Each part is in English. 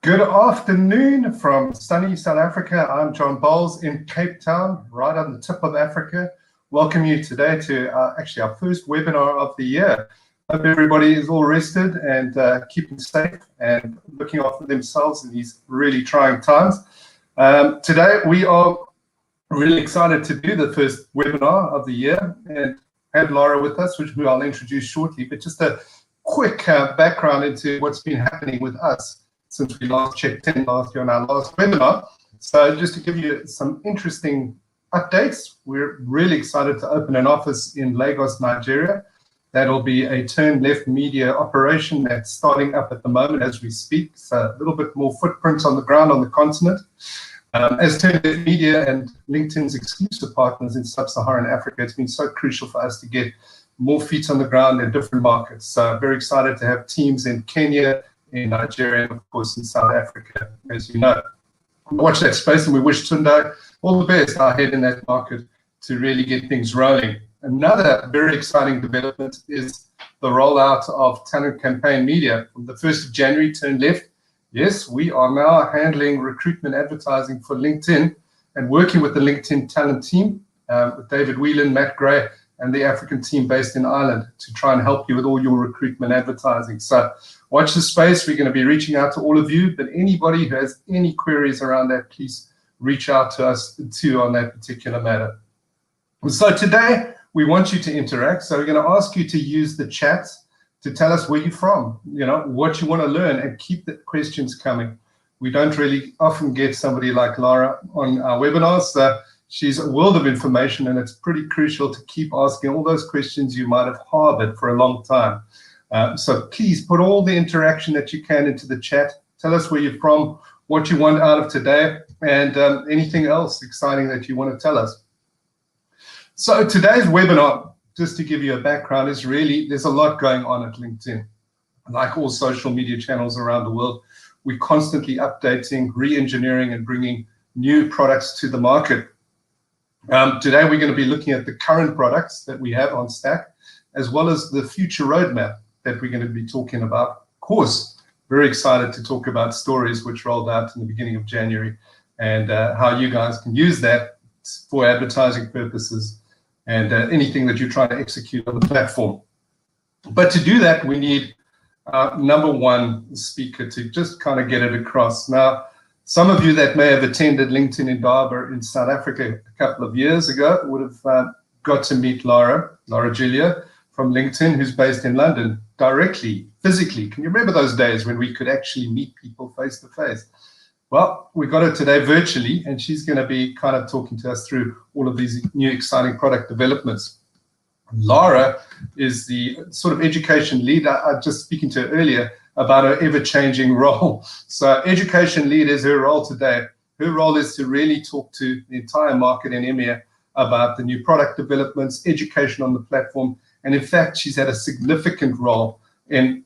Good afternoon from sunny South Africa. I'm 𝗄𝗲𝗹𝗶 in Cape Town, right on the tip of Africa. Welcome you today to actually our first webinar of the year. Hope everybody is all rested and keeping safe and looking after themselves in these really trying times. Today we are really excited to do the first webinar of the year and have Laura with us, which I'll introduce shortly, but just a quick background into what's been happening with us since we last checked in last year on our last webinar. So just to give you some interesting updates, we're really excited to open an office in Lagos, Nigeria. That'll be a turn left media operation that's starting up at the moment as we speak. So a little bit more footprint on the ground on the continent. As turn left media and LinkedIn's exclusive partners in sub-Saharan Africa, it's been so crucial for us to get more feet on the ground in different markets. So very excited to have teams in Kenya, in Nigeria, and of course in South Africa, as you know. Watch that space, and we wish Tunde all the best ahead in that market to really get things rolling. Another very exciting development is the rollout of Talent Campaign Media. From the 1st of January, turn left. Yes, we are now handling recruitment advertising for LinkedIn and working with the LinkedIn talent team, with David Whelan, Matt Gray, and the African team based in Ireland to try and help you with all your recruitment advertising. So watch the space. We're going to be reaching out to all of you, but anybody who has any queries around that, please reach out to us too on that particular matter. So today we want you to interact. So we're going to ask you to use the chat to tell us where you're from, you know, what you want to learn, and keep the questions coming. We don't really often get somebody like Laura on our webinars. So she's a world of information, and it's pretty crucial to keep asking all those questions you might have harbored for a long time. So please put all the interaction that you can into the chat. Tell us where you're from, what you want out of today, and anything else exciting that you want to tell us. So today's webinar, just to give you a background, is really, there's a lot going on at LinkedIn. Like all social media channels around the world, we're constantly updating, re-engineering, and bringing new products to the market. Today we're going to be looking at the current products that we have on stack, as well as the future roadmap that we're going to be talking about. Of course, very excited to talk about stories, which rolled out in the beginning of January, and how you guys can use that for advertising purposes and anything that you're trying to execute on the platform. But to do that, we need number one speaker to just kind of get it across. Now, some of you that may have attended LinkedIn Indaba in South Africa a couple of years ago would have got to meet Laura 𝗄𝗲𝗹𝗶 from LinkedIn, who's based in London, directly, physically. Can you remember those days when we could actually meet people face to face? Well, we got her today virtually, and she's going to be kind of talking to us through all of these new exciting product developments. Laura is the sort of education lead. I was just speaking to her earlier about her ever-changing role. So education lead is her role today. Her role is to really talk to the entire market in EMEA about the new product developments, education on the platform, and in fact, she's had a significant role in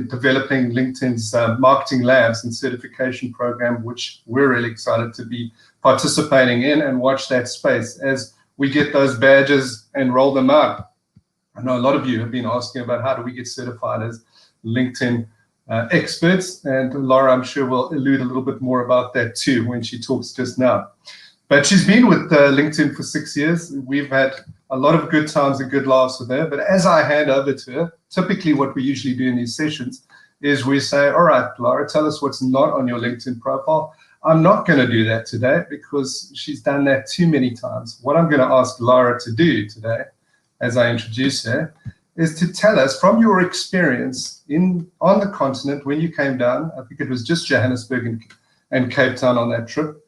developing LinkedIn's marketing labs and certification program, which we're really excited to be participating in, and watch that space as we get those badges and roll them out. I know a lot of you have been asking about how do we get certified as LinkedIn experts, and Laura, I'm sure, will allude a little bit more about that too when she talks just now. But she's been with LinkedIn for 6 years. We've had a lot of good times and good laughs with her. But as I hand over to her, typically what we usually do in these sessions is we say, all right, Laura, tell us what's not on your LinkedIn profile. I'm not going to do that today because she's done that too many times. What I'm going to ask Laura to do today, as I introduce her, is to tell us from your experience on the continent when you came down. I think it was just Johannesburg and Cape Town on that trip.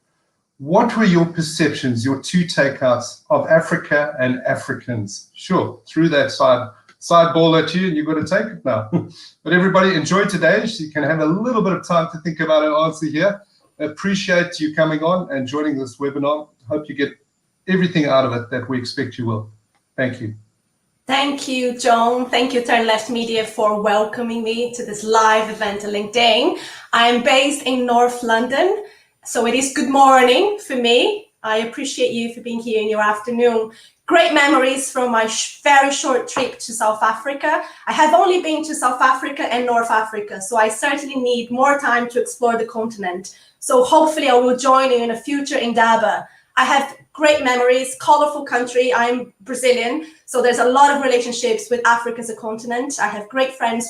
What were your perceptions, your two takeouts of Africa and Africans? Sure, threw that side ball at you and you've got to take it now. But everybody enjoy today. So you can have a little bit of time to think about an answer here. Appreciate you coming on and joining this webinar. Hope you get everything out of it that we expect you will. Thank you. Thank you, John. Thank you, Turn Left Media, for welcoming me to this live event on LinkedIn. I'm based in North London, so it is good morning for me. I appreciate you for being here in your afternoon. Great memories from my very short trip to South Africa. I have only been to South Africa and North Africa, so I certainly need more time to explore the continent. So hopefully I will join you in a future in 𝗵𝗵. I have great memories, colorful country. I'm Brazilian, so there's a lot of relationships with Africa as a continent. I have great friends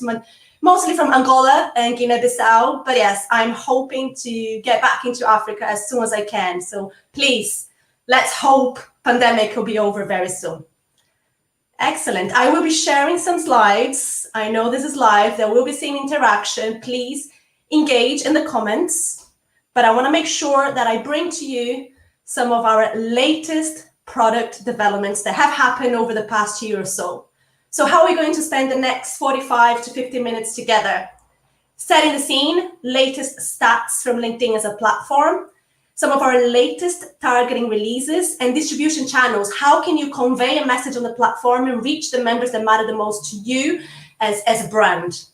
mostly from Angola and Guinea-Bissau, but yes, I'm hoping to get back into Africa as soon as I can. So please, let's hope pandemic will be over very soon. Excellent. I will be sharing some slides. I know this is live. There will be some interaction. Please engage in the comments, but I want to make sure that I bring to you some of our latest product developments that have happened over the past year or so. So how are we going to spend the next 45 to 50 minutes together? Setting the scene, latest stats from LinkedIn as a platform, some of our latest targeting releases and distribution channels. How can you convey a message on the platform and reach the members that matter the most to you as a brand?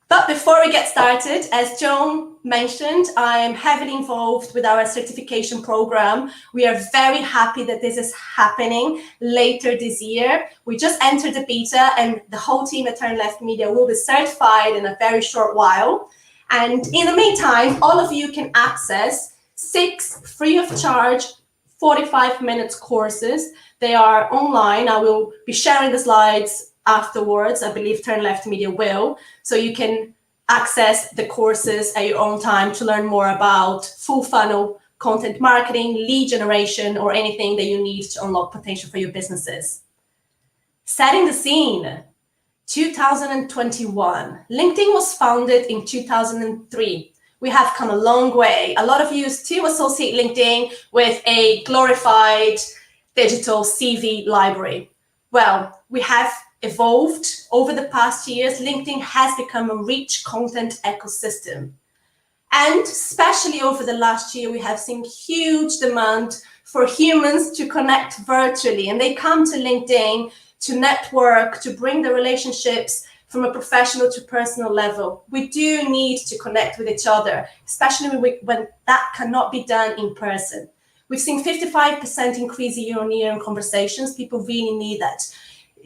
But before we get started, as John mentioned, I am heavily involved with our certification program. We are very happy that this is happening later this year. We just entered the beta and the whole team at Turn Left Media will be certified in a very short while. And in the meantime, all of you can access 6 free of charge 45 minutes courses. They are online. I will be sharing the slides afterwards. I believe Turn Left Media will. So you can access the courses at your own time to learn more about full funnel content marketing, lead generation, or anything that you need to unlock potential for your businesses. Setting the scene. 2021. LinkedIn was founded in 2003. We have come a long way. A lot of you still associate LinkedIn with a glorified digital CV library. Well, we have evolved over the past years. LinkedIn has become a rich content ecosystem. And especially over the last year, we have seen huge demand for humans to connect virtually. And they come to LinkedIn to network, to bring the relationships from a professional to personal level. We do need to connect with each other, especially when that cannot be done in person. We've seen 55% increase year on year in conversations. People really need that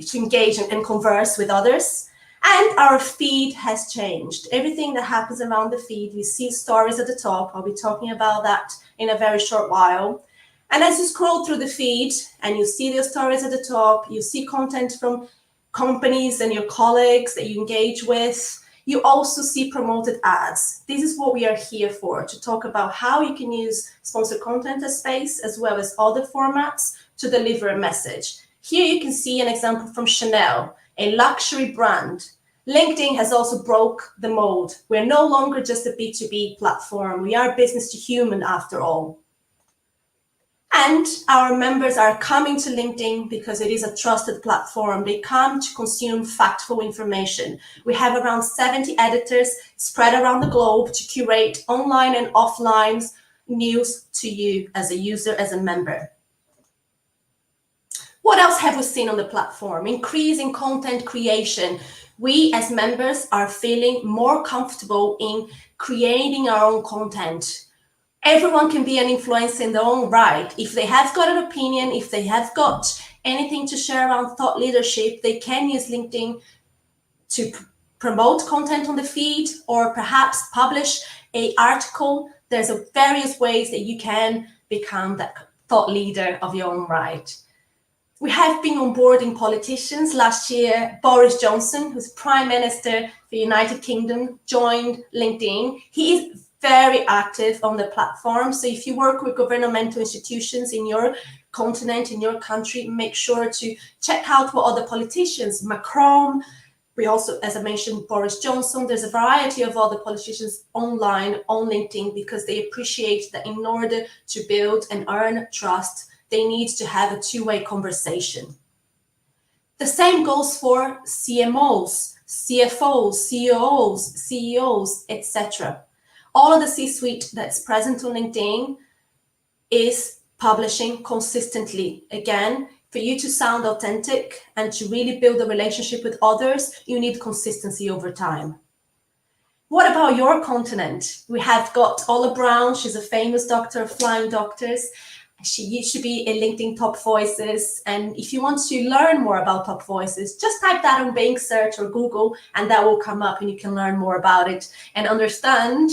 to engage and converse with others. And our feed has changed. Everything that happens around the feed, we see stories at the top. I'll be talking about that in a very short while. And as you scroll through the feed and you see those stories at the top, you see content from companies and your colleagues that you engage with, you also see promoted ads. This is what we are here for, to talk about how you can use sponsored content as space as well as other formats to deliver a message. Here you can see an example from Chanel, a luxury brand. LinkedIn has also broke the mold. We're no longer just a B2B platform. We are business to human after all. And our members are coming to LinkedIn because it is a trusted platform. They come to consume factful information. We have around 70 editors spread around the globe to curate online and offline news to you as a user, as a member. What else have we seen on the platform? Increase in content creation. We as members are feeling more comfortable in creating our own content. Everyone can be an influencer in their own right. If they have got an opinion, if they have got anything to share around thought leadership, they can use LinkedIn to promote content on the feed or perhaps publish an article. There's various ways that you can become that thought leader of your own right. We have been onboarding politicians. Last year, Boris Johnson, who's Prime Minister for the United Kingdom, joined LinkedIn. He is very active on the platform. So if you work with governmental institutions in your continent, in your country, make sure to check out what other politicians, Macron, We also, as I mentioned, Boris Johnson, there's a variety of other politicians online on LinkedIn because they appreciate that in order to build and earn trust, they need to have a two-way conversation. The same goes for CMOs, CFOs, COOs, CEOs, etc. All of the C-suite that's present on LinkedIn is publishing consistently. Again, for you to sound authentic and to really build a relationship with others, you need consistency over time. What about your continent? We have got Ola Brown. She's a famous doctor of flying doctors. She used to be in LinkedIn Top Voices. And if you want to learn more about Top Voices, just type that on Bing search or Google, and that will come up and you can learn more about it and understand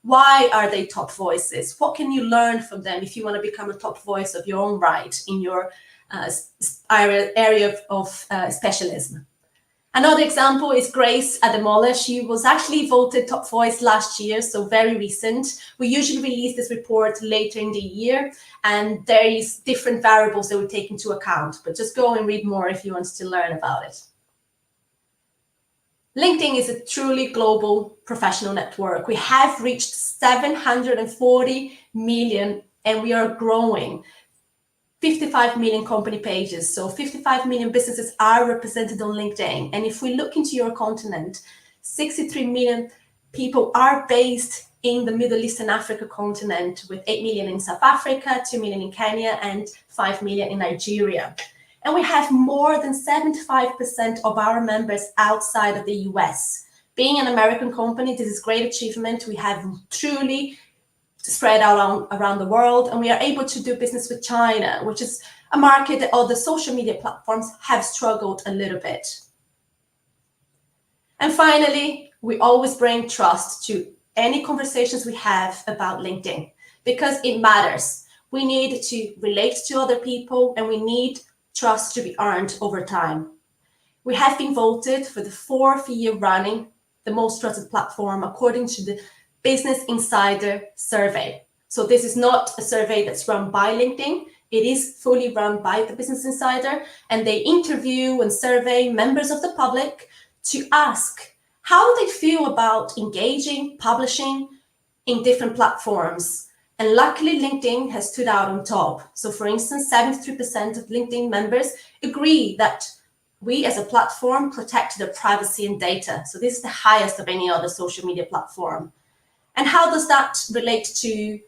why are they top voices? What can you learn from them if you want to become a top voice of your own right in your area of specialism? Another example is 𝗵𝗵𝗶𝗴. She was actually voted top voice last year, so very recent. We usually release this report later in the year, and there is different variables that we take into account, but just go and read more if you want to learn about it. LinkedIn is a truly global professional network. We have reached 740 million, and we are growing. 55 million company pages, so 55 million businesses are represented on LinkedIn. And if we look into your continent, 63 million people are based in the Middle East and Africa continent, with 8 million in South Africa, 2 million in Kenya, and 5 million in Nigeria. And we have more than 75% of our members outside of the US. Being an American company, this is a great achievement. We have truly spread out around the world, and we are able to do business with China, which is a market that other social media platforms have struggled a little bit. And finally, we always bring trust to any conversations we have about LinkedIn because it matters. We need to relate to other people, and we need trust to be earned over time. We have been voted for the 4th year running the most trusted platform according to the Business Insider survey. So this is not a survey that's run by LinkedIn. It is fully run by the Business Insider, and they interview and survey members of the public to ask how they feel about engaging, publishing in different platforms. And luckily, LinkedIn has stood out on top. So for instance, 73% of LinkedIn members agree that we as a platform protect their privacy and data. So this is the highest of any other social media platform. And how does that relate to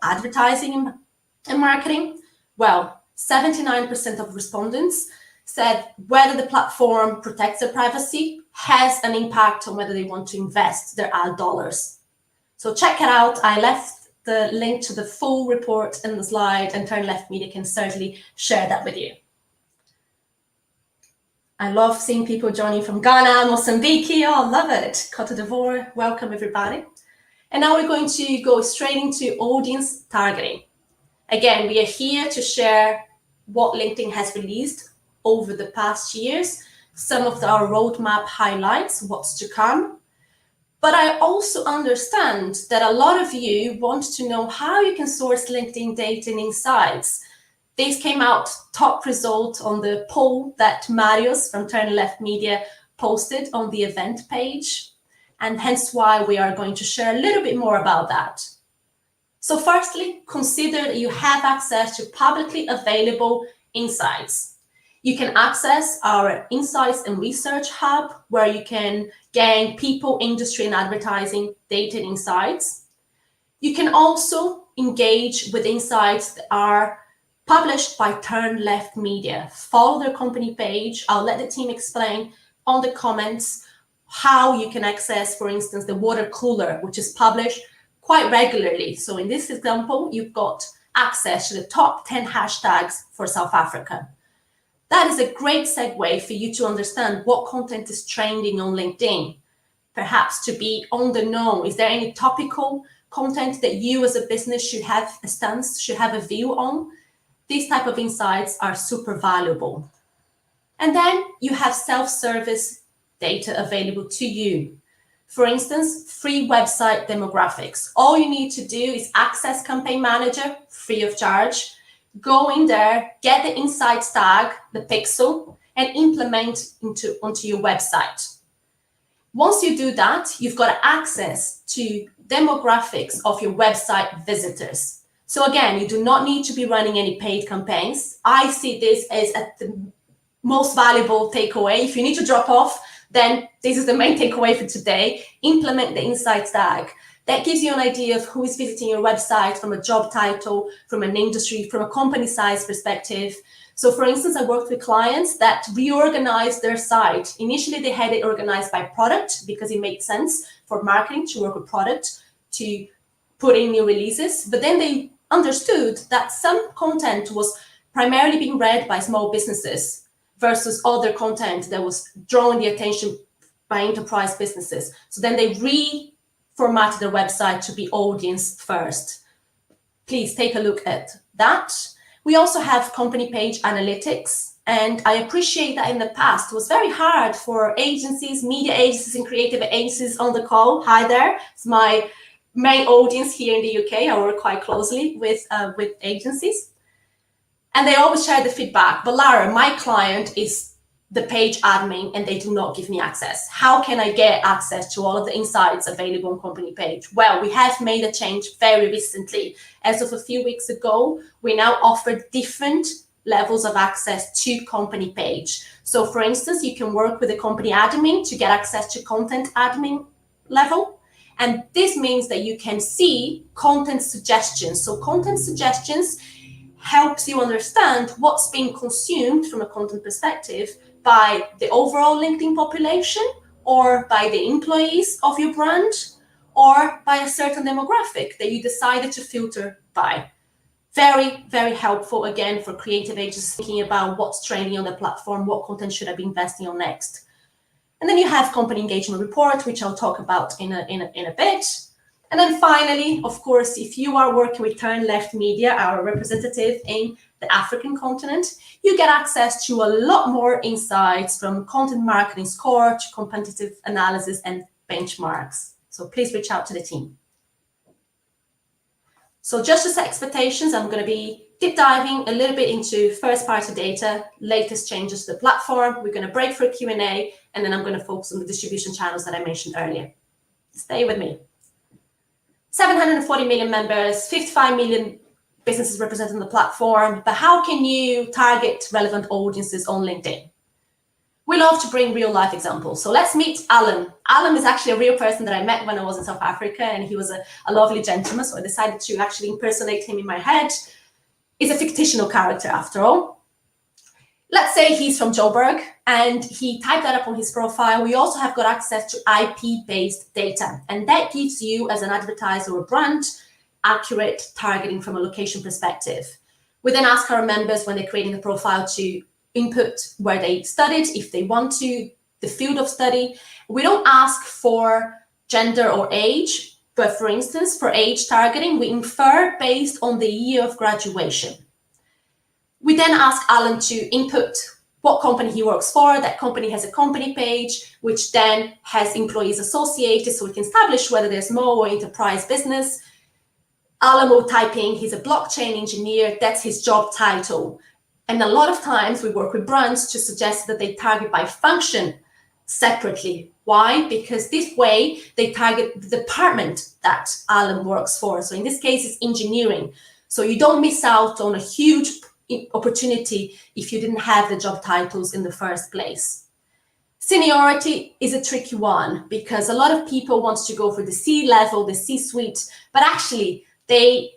advertising and marketing? Well, 79% of respondents said whether the platform protects their privacy has an impact on whether they want to invest their ad dollars. So check it out. I left the link to the full report in the slide, and Turn Left Media can certainly share that with you. I love seeing people joining from Ghana, Mozambique. Oh, I love it. 𝗄𝗲𝗿 d'Ivoire. Welcome, everybody. And now we're going to go straight into audience targeting. Again, we are here to share what LinkedIn has released over the past years, some of our roadmap highlights, what's to come. But I also understand that a lot of you want to know how you can source LinkedIn data and insights. This came out top result on the poll that Marius from Turn Left Media posted on the event page, and hence why we are going to share a little bit more about that. So firstly, consider that you have access to publicly available insights. You can access our Insights and Research Hub, where you can gain people, industry, and advertising data and insights. You can also engage with insights that are published by Turn Left Media. Follow their company page. I'll let the team explain on the comments how you can access, for instance, the water cooler, which is published quite regularly. So in this example, you've got access to the top 10 hashtags for South Africa. That is a great segue for you to understand what content is trending on LinkedIn. Perhaps to be on the know, is there any topical content that you as a business should have a stance, should have a view on? These type of insights are super valuable. And then you have self-service data available to you. For instance, free website demographics. All you need to do is access Campaign Manager free of charge. Go in there, get the insights tag, the pixel, and implement onto your website. Once you do that, you've got access to demographics of your website visitors. So again, you do not need to be running any paid campaigns. I see this as the most valuable takeaway. If you need to drop off, then this is the main takeaway for today. Implement the insights tag. That gives you an idea of who is visiting your website from a job title, from an industry, from a company size perspective. So for instance, I worked with clients that reorganized their site. Initially, they had it organized by product because it made sense for marketing to work with product to put in new releases. But then they understood that some content was primarily being read by small businesses versus other content that was drawing the attention by enterprise businesses. So then they reformatted their website to be audience first. Please take a look at that. We also have company page analytics. And I appreciate that in the past, it was very hard for agencies, media agencies and creative agencies on the call. Hi there, it's my main audience here in the UK. I work quite closely with agencies. And they always share the feedback. But Lara, my client is the page admin and they do not give me access. How can I get access to all of the insights available on company page? Well, we have made a change very recently. As of a few weeks ago, we now offer different levels of access to company page. So for instance, you can work with a company admin to get access to content admin level. And this means that you can see content suggestions. So content suggestions helps you understand what's being consumed from a content perspective by the overall LinkedIn population or by the employees of your brand or by a certain demographic that you decided to filter by. Very, very helpful, again, for creative agencies thinking about what's trending on the platform, what content should I be investing on next. And then you have company engagement report, which I'll talk about in a bit. And then finally, of course, if you are working with Turn Left Media, our representative in the African continent, you get access to a lot more insights from content marketing score to competitive analysis and benchmarks. So please reach out to the team. So just to set expectations, I'm going to be deep diving a little bit into first-party data, latest changes to the platform. We're going to break for a Q&A, and then I'm going to focus on the distribution channels that I mentioned earlier. Stay with me. 740 million members, 55 million businesses represented on the platform, but how can you target relevant audiences on LinkedIn? We love to bring real life examples. So let's meet Alan. Alan is actually a real person that I met when I was in South Africa, and he was a lovely gentleman. So I decided to actually impersonate him in my head. He's a fictional character after all. Let's say he's from Joburg and he typed that up on his profile. We also have got access to IP-based data, and that gives you as an advertiser or brand accurate targeting from a location perspective. We then ask our members when they're creating a profile to input where they studied, if they want to, the field of study. We don't ask for gender or age, but for instance, for age targeting, we infer based on the year of graduation. We then ask Alan to input what company he works for. That company has a company page, which then has employees associated, so we can establish whether they're small or enterprise business. Alan will type in, he's a blockchain engineer, that's his job title. And a lot of times we work with brands to suggest that they target by function separately. Why? Because this way they target the department that Alan works for. So in this case, it's engineering. So you don't miss out on a huge opportunity if you didn't have the job titles in the first place. Seniority is a tricky one because a lot of people want to go for the C-level, the C-suite, but actually they're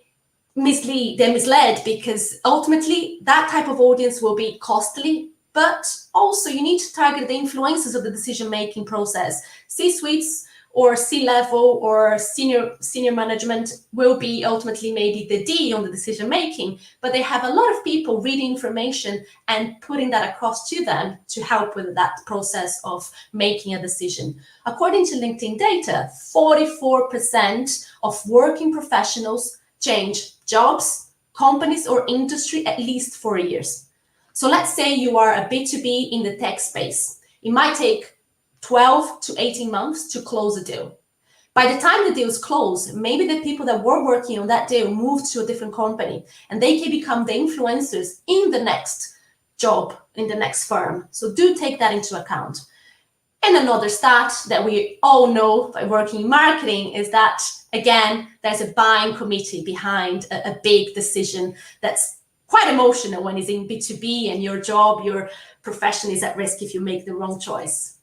misled because ultimately that type of audience will be costly, but also you need to target the influencers of the decision-making process. C-suites or C-level or senior management will be ultimately maybe the D on the decision-making, but they have a lot of people reading information and putting that across to them to help with that process of making a decision. According to LinkedIn data, 44% of working professionals change jobs, companies, or industry at least 4 years. So let's say you are a B2B in the tech space. It might take 12 to 18 months to close a deal. By the time the deal is closed, maybe the people that were working on that deal moved to a different company and they can become the influencers in the next job, in the next firm. So do take that into account. And another stat that we all know by working in marketing is that, again, there's a buying committee behind a big decision that's quite emotional when it's in B2B and your job, your profession is at risk if you make the wrong choice.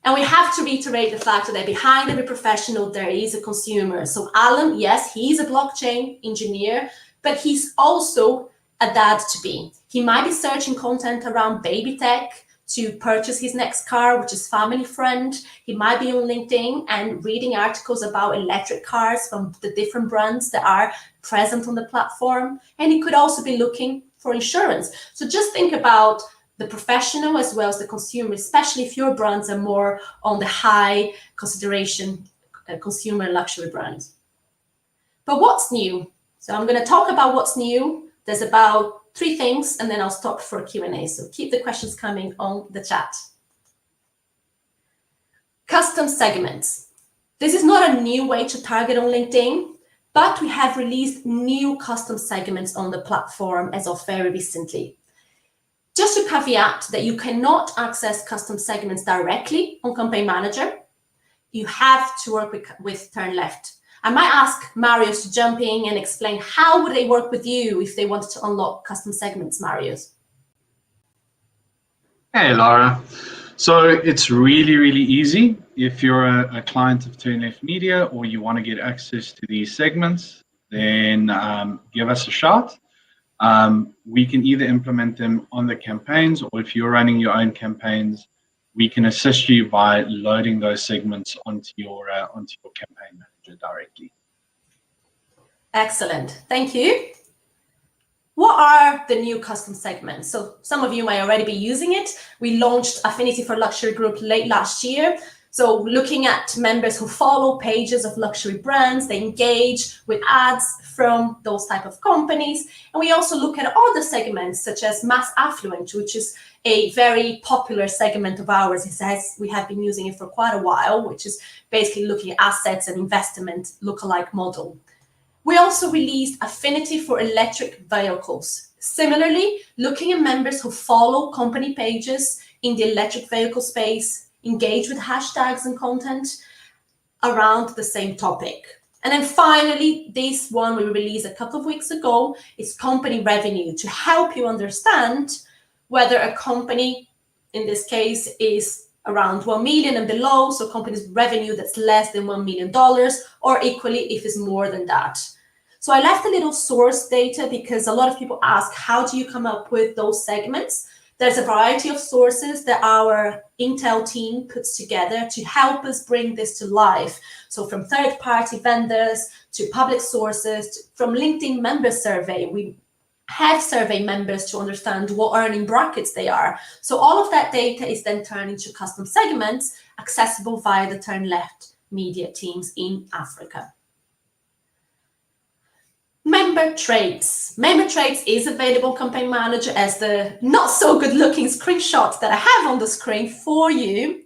And we have to reiterate the fact that behind every professional, there is a consumer. So Alan, yes, he's a blockchain engineer, but he's also a dad-to-be. He might be searching content around baby tech to purchase his next car, which is family friend. He might be on LinkedIn and reading articles about electric cars from the different brands that are present on the platform. And he could also be looking for insurance. So just think about the professional as well as the consumer, especially if your brands are more on the high consideration consumer luxury brands. But what's new? So I'm going to talk about what's new. There's about 3 things, and then I'll stop for a Q&A. So keep the questions coming on the chat. Custom segments. This is not a new way to target on LinkedIn, but we have released new custom segments on the platform as of very recently. Just to caveat that you cannot access custom segments directly on Campaign Manager. You have to work with Turn Left. I might ask Marius to jump in and explain how would they work with you if they wanted to unlock custom segments, Marius? Hey, Laura. So it's really, really easy. If you're a client of Turn Left Media or you want to get access to these segments, then give us a shout. We can either implement them on the campaigns, or if you're running your own campaigns, we can assist you by loading those segments onto your campaign manager directly. Excellent, thank you. What are the new custom segments? So some of you may already be using it. We launched Affinity for Luxury Group late last year. So looking at members who follow pages of luxury brands, they engage with ads from those type of companies. And we also look at other segments such as mass affluent, which is a very popular segment of ours. It says we have been using it for quite a while, which is basically looking at assets and investment lookalike model. We also released Affinity for Electric Vehicles. Similarly, looking at members who follow company pages in the electric vehicle space, engage with hashtags and content around the same topic. And then finally, this one we released a couple of weeks ago is company revenue, to help you understand whether a company, in this case, is around 1 million and below, so company's revenue that's less than $1 million, or equally if it's more than that. So I left a little source data because a lot of people ask, how do you come up with those segments? There's a variety of sources that our Intel team puts together to help us bring this to life. So from third-party vendors to public sources, from LinkedIn member survey, we have survey members to understand what earning brackets they are. So all of that data is then turned into custom segments accessible via the Turn Left media teams in Africa. Member traits. Member traits is available on Campaign Manager as the not so good looking screenshot that I have on the screen for you.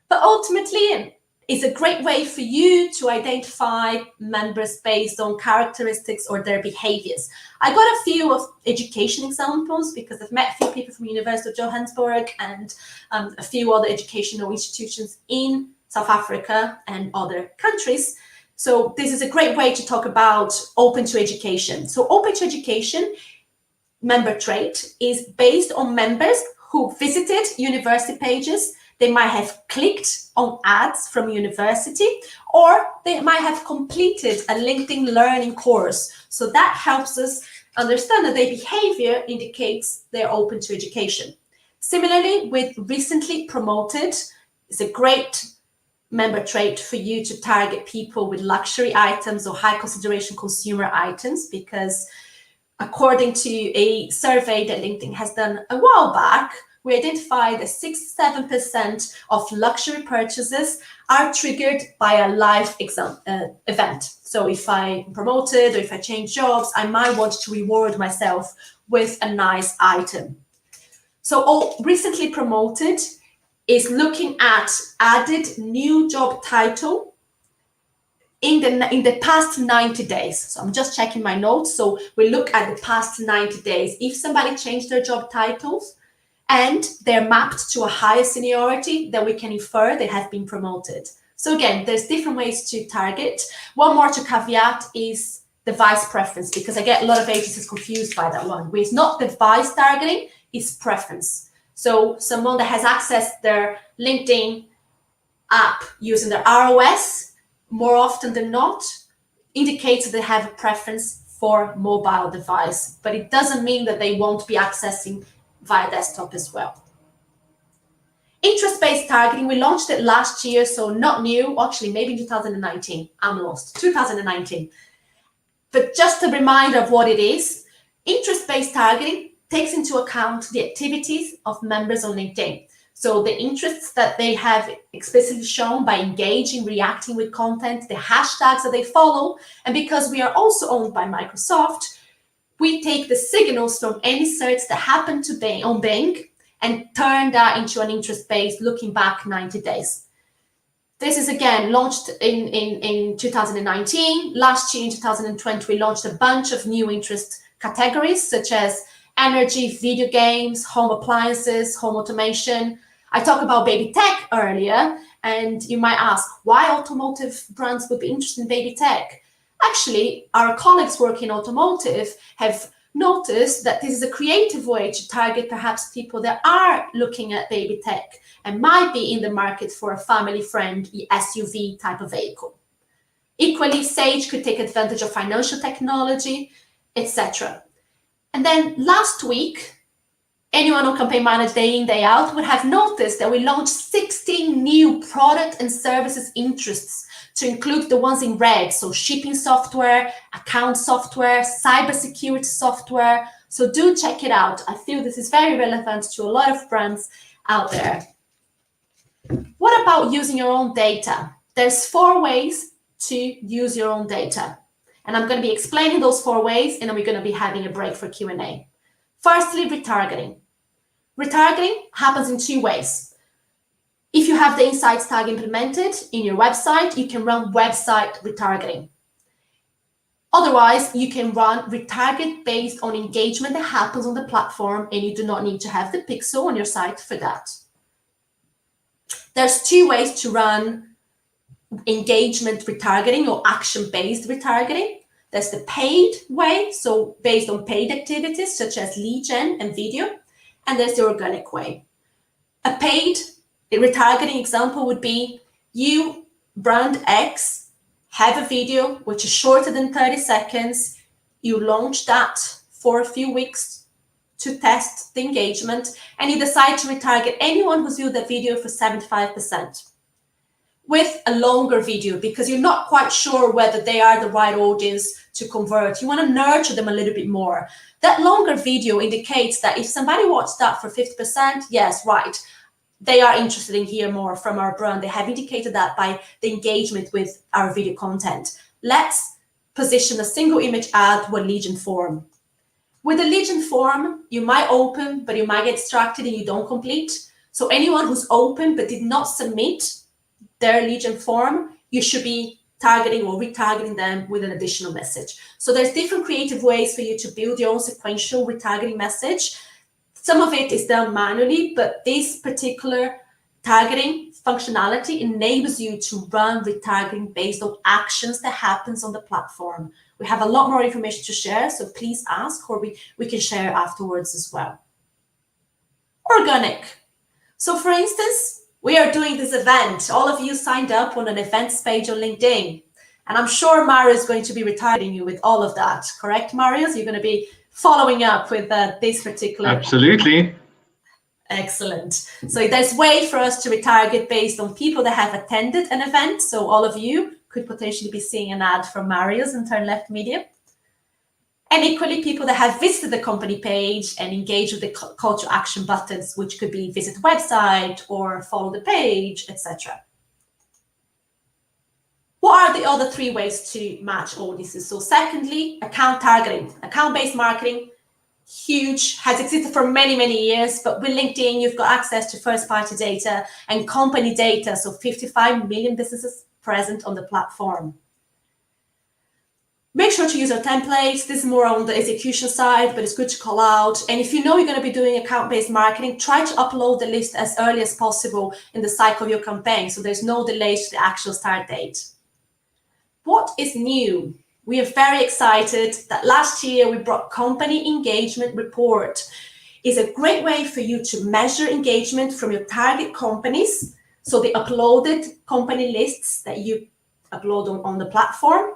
But ultimately, it's a great way for you to identify members based on characteristics or their behaviors. I got a few of education examples because I've met a few people from University of Johannesburg and a few other educational institutions in South Africa and other countries. So this is a great way to talk about open to education. So open to education member trait is based on members who visited university pages. They might have clicked on ads from university, or they might have completed a LinkedIn learning course. So that helps us understand that their behavior indicates they're open to education. Similarly, with recently promoted, it's a great member trait for you to target people with luxury items or high consideration consumer items, because according to a survey that LinkedIn has done a while back, we identified that 67% of luxury purchases are triggered by a live event. So if I'm promoted or if I change jobs, I might want to reward myself with a nice item. So recently promoted is looking at added new job title in the past 90 days. So I'm just checking my notes. So we look at the past 90 days. If somebody changed their job titles, and they're mapped to a higher seniority, then we can infer they have been promoted. So again, there's different ways to target. One more to caveat is device preference, because I get a lot of agencies confused by that one. It's not device targeting, it's preference. So someone that has accessed their LinkedIn app using their ROS, more often than not, indicates that they have a preference for mobile device, but it doesn't mean that they won't be accessing via desktop as well. Interest-based targeting, we launched it last year, so not new, actually maybe in 2019, I'm lost, 2019. But just a reminder of what it is, interest-based targeting takes into account the activities of members on LinkedIn. So the interests that they have explicitly shown by engaging, reacting with content, the hashtags that they follow, and because we are also owned by Microsoft, we take the signals from any search that happened to Bing, on Bing, and turn that into an interest-based looking back 90 days. This is again launched in 2019. Last year in 2020, we launched a bunch of new interest categories such as energy, video games, home appliances, home automation. I talked about baby tech earlier, and you might ask why automotive brands would be interested in baby tech. Actually, our colleagues working in automotive have noticed that this is a creative way to target perhaps people that are looking at baby tech and might be in the market for a family-friendly SUV type of vehicle. Equally, Sage could take advantage of financial technology, etc. And then last week, anyone who campaign manage day in, day out would have noticed that we launched 16 new product and services interests to include the ones in red, so shipping software, account software, cybersecurity software. So do check it out. I feel this is very relevant to a lot of brands out there. What about using your own data? There's 4 ways to use your own data. And I'm going to be explaining those 4 ways, and then we're going to be having a break for Q&A. Firstly, retargeting. Retargeting happens in 2 ways. If you have the insights tag implemented in your website, you can run website retargeting. Otherwise, you can run retarget based on engagement that happens on the platform, and you do not need to have the pixel on your site for that. There's 2 ways to run engagement retargeting or action-based retargeting. There's the paid way, so based on paid activities such as lead gen and video, and there's the organic way. A paid retargeting example would be you, brand X, have a video which is shorter than 30 seconds. You launch that for a few weeks to test the engagement, and you decide to retarget anyone who's viewed that video for 75%. With a longer video, because you're not quite sure whether they are the right audience to convert. You want to nurture them a little bit more. That longer video indicates that if somebody watched that for 50%, yes, right, they are interested in hearing more from our brand. They have indicated that by the engagement with our video content. Let's position a single image ad with lead gen form. With a lead gen form, you might open, but you might get distracted and you don't complete. So anyone who's open but did not submit their lead gen form, you should be targeting or retargeting them with an additional message. So there's different creative ways for you to build your own sequential retargeting message. Some of it is done manually, but this particular targeting functionality enables you to run retargeting based on actions that happens on the platform. We have a lot more information to share, so please ask, or we can share afterwards as well. Organic. So for instance, we are doing this event. All of you signed up on an events page on LinkedIn. And I'm sure Mario is going to be retargeting you with all of that. Correct, Mario? So you're going to be following up with this particular... Absolutely. Excellent. So there's a way for us to retarget based on people that have attended an event. So all of you could potentially be seeing an ad from Mario's and Turn Left Media. And equally, people that have visited the company page and engaged with the call to action buttons, which could be visit the website or follow the page, etc. What are the other 3 ways to match audiences? So secondly, account targeting. Account-based marketing, huge, has existed for many, many years, but with LinkedIn, you've got access to first-party data and company data, so 55 million businesses present on the platform. Make sure to use our templates. This is more on the execution side, but it's good to call out. And if you know you're going to be doing account-based marketing, try to upload the list as early as possible in the cycle of your campaign, so there's no delay to the actual start date. What is new? We are very excited that last year we brought Company Engagement Report. It's a great way for you to measure engagement from your target companies, so the uploaded company lists that you upload on the platform.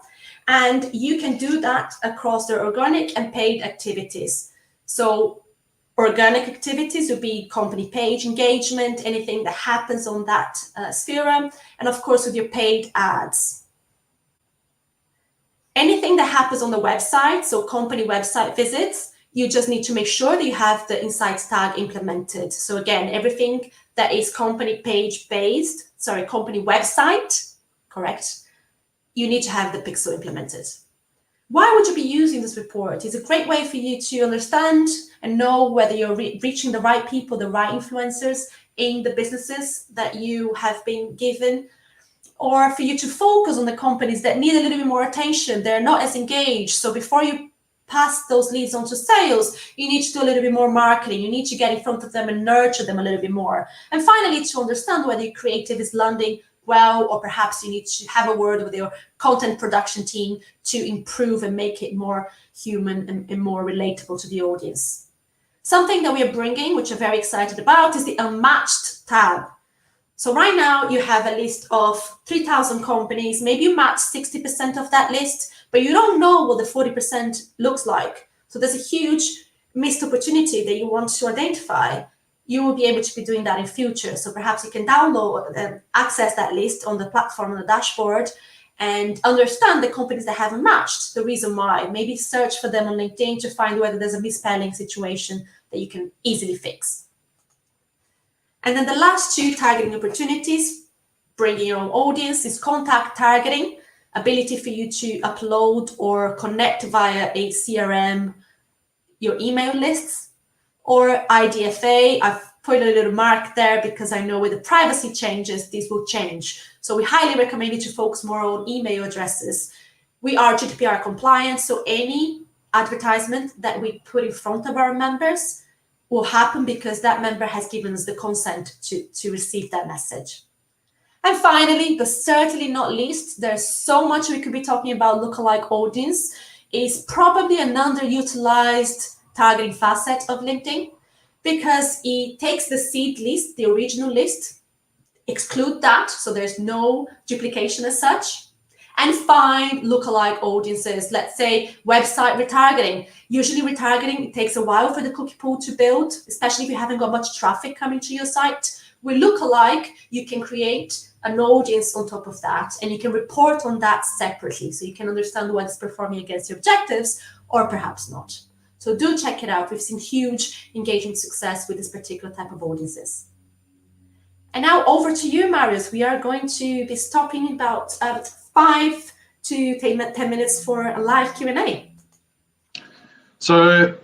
And you can do that across their organic and paid activities. So organic activities would be company page engagement, anything that happens on that sphere, and of course with your paid ads. Anything that happens on the website, so company website visits, you just need to make sure that you have the insights tag implemented. So again, everything that is company page based, company website, correct? You need to have the pixel implemented. Why would you be using this report? It's a great way for you to understand and know whether you're reaching the right people, the right influencers in the businesses that you have been given, or for you to focus on the companies that need a little bit more attention. They're not as engaged. So before you pass those leads on to sales, you need to do a little bit more marketing. You need to get in front of them and nurture them a little bit more. And finally, to understand whether your creative is landing well, or perhaps you need to have a word with your content production team to improve and make it more human and more relatable to the audience. Something that we are bringing, which I'm very excited about, is the Unmatched tab. So right now you have a list of 3,000 companies. Maybe you match 60% of that list, but you don't know what the 40% looks like. So there's a huge missed opportunity that you want to identify. You will be able to be doing that in future. So perhaps you can download and access that list on the platform, on the dashboard, and understand the companies that haven't matched, the reason why. Maybe search for them on LinkedIn to find whether there's a misspelling situation that you can easily fix. And then the last two targeting opportunities, bringing your own audience, is contact targeting, ability for you to upload or connect via a CRM your email lists. Or IDFA, I've put a little mark there because I know with the privacy changes, these will change. So we highly recommend you to focus more on email addresses. We are GDPR compliant, so any advertisement that we put in front of our members will happen because that member has given us the consent to receive that message. And finally, but certainly not least, there's so much we could be talking about lookalike audience. Is probably an underutilized targeting facet of LinkedIn, because it takes the seed list, the original list, exclude that, so there's no duplication as such, and find lookalike audiences. Let's say website retargeting. Usually retargeting, it takes a while for the cookie pool to build, especially if you haven't got much traffic coming to your site. With lookalike, you can create an audience on top of that, and you can report on that separately, so you can understand whether it's performing against your objectives or perhaps not. So do check it out. We've seen huge engagement success with this particular type of audiences. And now over to you, Marius. We are going to be stopping about 5 to 10 minutes for a live Q&A. So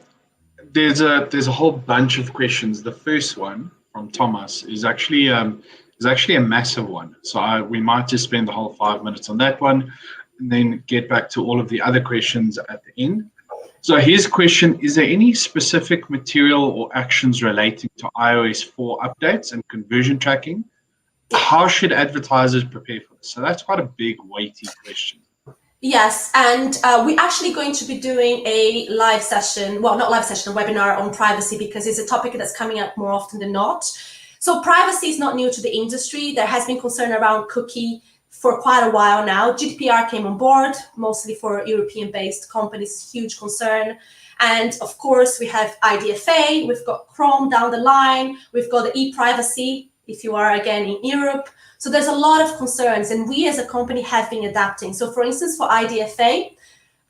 there's a whole bunch of questions. The first one from Thomas is actually a massive one. So we might just spend the whole 5 minutes on that one and then get back to all of the other questions at the end. So his question, is there any specific material or actions relating to iOS 4 updates and conversion tracking? How should advertisers prepare for this? So that's quite a big, weighty question. Yes, and we're actually going to be doing a live session, well, not live session, a webinar on privacy, because it's a topic that's coming up more often than not. So privacy is not new to the industry. There has been concern around cookie for quite a while now. GDPR came on board, mostly for European-based companies, huge concern. And of course, we have IDFA, we've got Chrome down the line, we've got the e-privacy, if you are again in Europe. So there's a lot of concerns, and we as a company have been adapting. So for instance, for IDFA,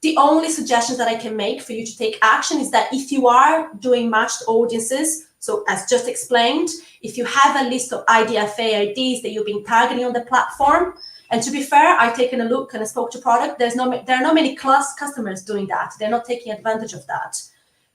the only suggestions that I can make for you to take action is that if you are doing matched audiences, so as just explained, if you have a list of IDFA IDs that you've been targeting on the platform, and to be fair, I've taken a look and I spoke to product, there are not many customers doing that. They're not taking advantage of that.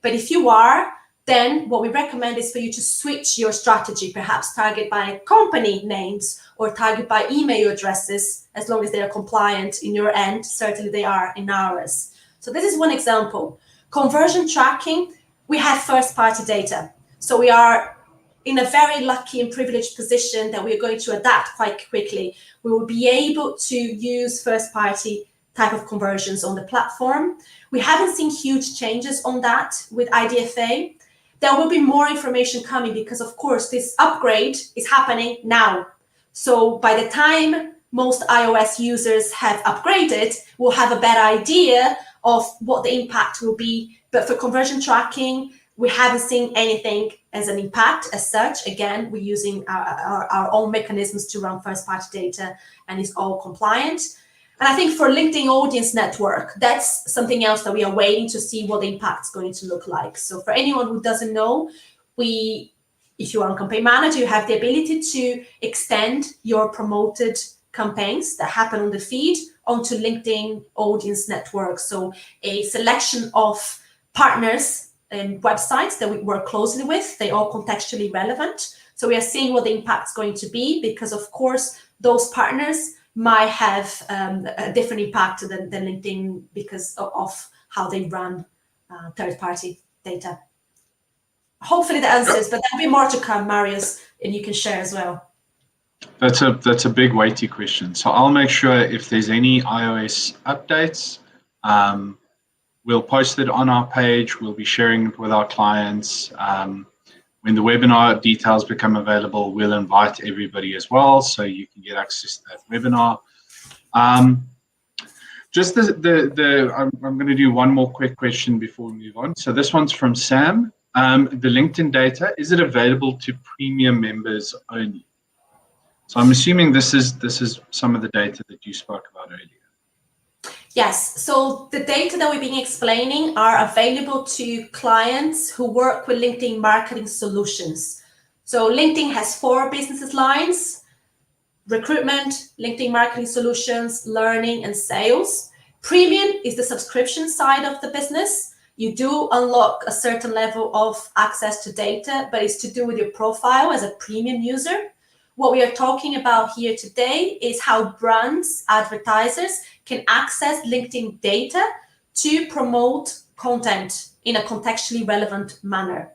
But if you are, then what we recommend is for you to switch your strategy, perhaps target by company names or target by email addresses, as long as they are compliant in your end. Certainly they are in ours. So this is one example. Conversion tracking, we have first-party data. So we are in a very lucky and privileged position that we are going to adapt quite quickly. We will be able to use first-party type of conversions on the platform. We haven't seen huge changes on that with IDFA. There will be more information coming because, of course, this upgrade is happening now. So by the time most iOS users have upgraded, we'll have a better idea of what the impact will be. But for conversion tracking, we haven't seen anything as an impact as such. Again, we're using our own mechanisms to run first-party data, and it's all compliant. And I think for LinkedIn Audience Network, that's something else that we are waiting to see what the impact is going to look like. So for anyone who doesn't know, if you are on Campaign Manager, you have the ability to extend your promoted campaigns that happen on the feed onto LinkedIn Audience Network. So a selection of partners and websites that we work closely with, they all contextually relevant. So we are seeing what the impact is going to be because, of course, those partners might have a different impact than LinkedIn because of how they run third-party data. Hopefully that answers, but there'll be more to come, Marius, and you can share as well. That's a big weighty question. So I'll make sure if there's any iOS updates, we'll post it on our page. We'll be sharing it with our clients. When the webinar details become available, we'll invite everybody as well, so you can get access to that webinar. Just I'm going to do one more quick question before we move on. So this one's from Sam. The LinkedIn data, is it available to premium members only? So I'm assuming this is some of the data that you spoke about earlier. Yes, so the data that we've been explaining are available to clients who work with LinkedIn marketing solutions. So LinkedIn has 4 business lines: recruitment, LinkedIn marketing solutions, learning, and sales. Premium is the subscription side of the business. You do unlock a certain level of access to data, but it's to do with your profile as a premium user. What we are talking about here today is how brands, advertisers can access LinkedIn data to promote content in a contextually relevant manner.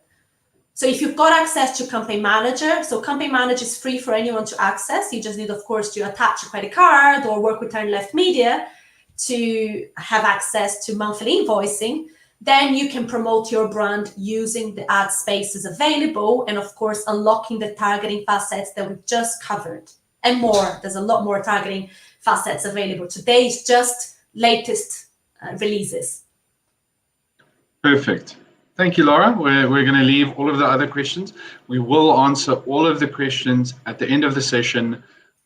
So if you've got access to Campaign Manager, so Campaign Manager is free for anyone to access. You just need, of course, to attach a credit card or work with Turn Left Media to have access to monthly invoicing. Then you can promote your brand using the ad spaces available and, of course, unlocking the targeting facets that we just covered and more. There's a lot more targeting facets available. Today is just latest releases. Perfect. Thank you, Laura. We're going to leave all of the other questions. We will answer all of the questions at the end of the session,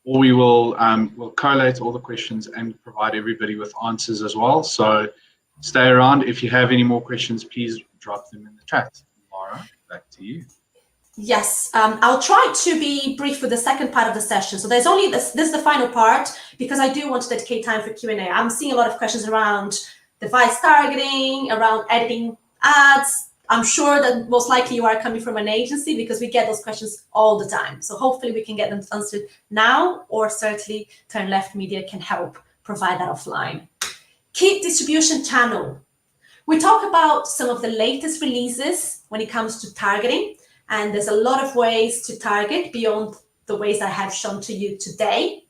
or we will we'll collate all the questions and provide everybody with answers as well. So stay around. If you have any more questions, please drop them in the chat. Laura, back to you. Yes, I'll try to be brief with the second part of the session. So there's only this is the final part, because I do want to dedicate time for Q&A. I'm seeing a lot of questions around device targeting, around editing ads. I'm sure that most likely you are coming from an agency, because we get those questions all the time. So hopefully we can get them answered now, or certainly Turn Left Media can help provide that offline. Key distribution channel. We talk about some of the latest releases when it comes to targeting, and there's a lot of ways to target beyond the ways I have shown to you today.